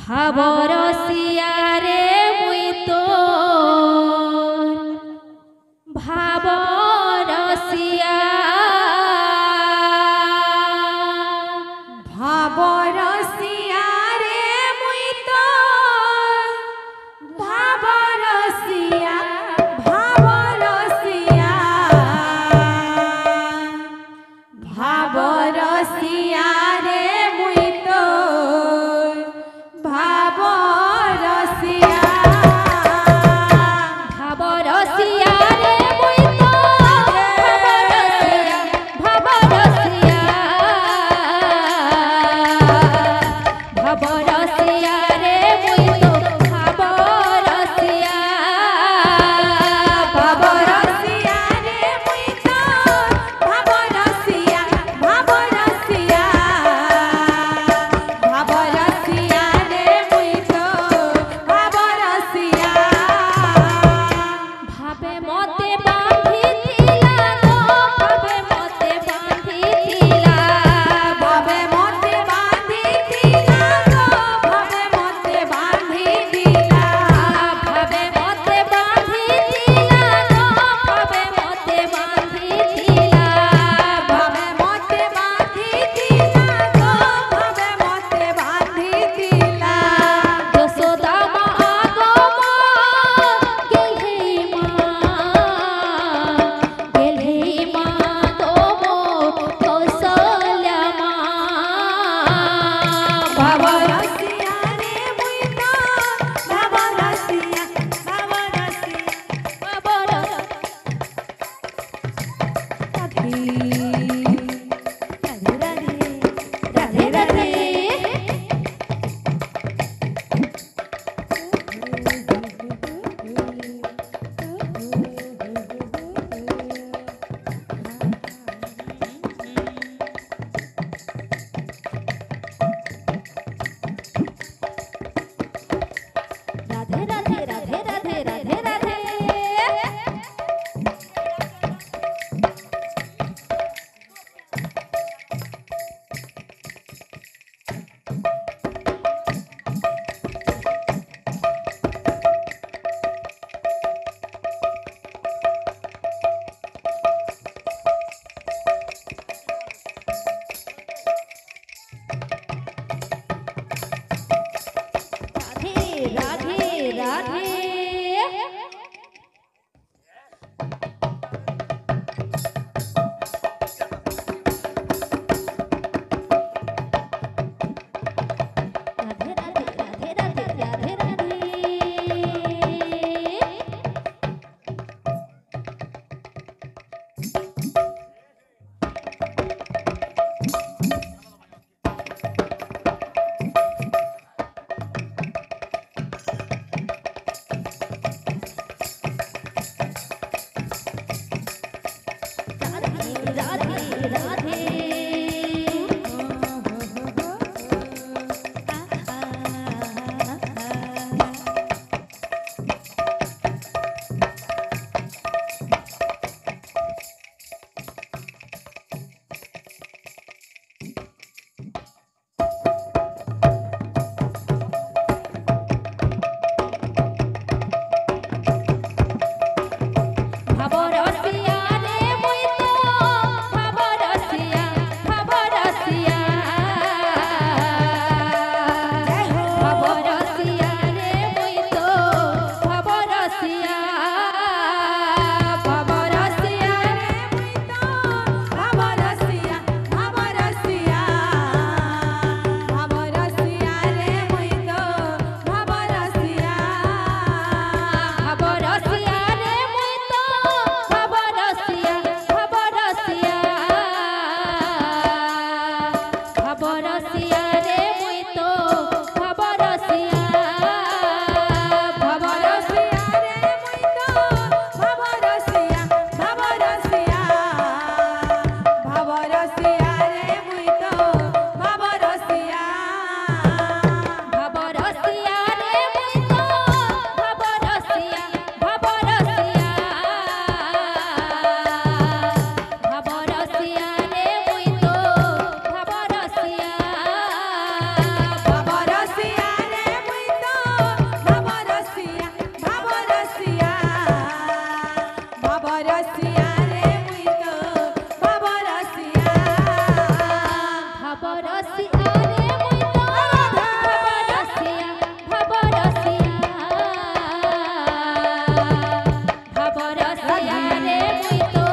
ভাবরসিয়া রে মুই তো ভাবরসিয়া ভাবরসিয়া রে মুই তো ভাবরসিয়া ভাবরসিয়া ভাবরসিয়া রে মুই তো ভাবরসিয়া ভাবরসিয়া রে মুই তো ভাবরসিয়া ভাবরসিয়া রে মুই তো ভাবরসিয়া ভাবরসিয়া রে মুই তো ভাবরসিয়া ভাবরসিয়া ভাবরসিয়া রে মুই তো ভাবরসিয়া ভাবে মতে বাঁধিছিলা গো ভাবে মতে বাঁধিছিলা ভাবে মতে বাঁধিছিলা গো ভাবে মতে বাঁধিছিলা ভাবে মতে বাঁধিছিলা গো ভাবে মতে বাঁধিছিলা ভাবে মতে বাঁধিছিলা গো ভাবে মতে বাঁধিছিলা যশোদা মা গো মা গেলে মা রসিয়া রে মুই তো ভাব রসিয়া ভাব রসিয়া রে মুই তো ভাব রসিয়া ভাব রসিয়া ভাব রসিয়া রে মুই তো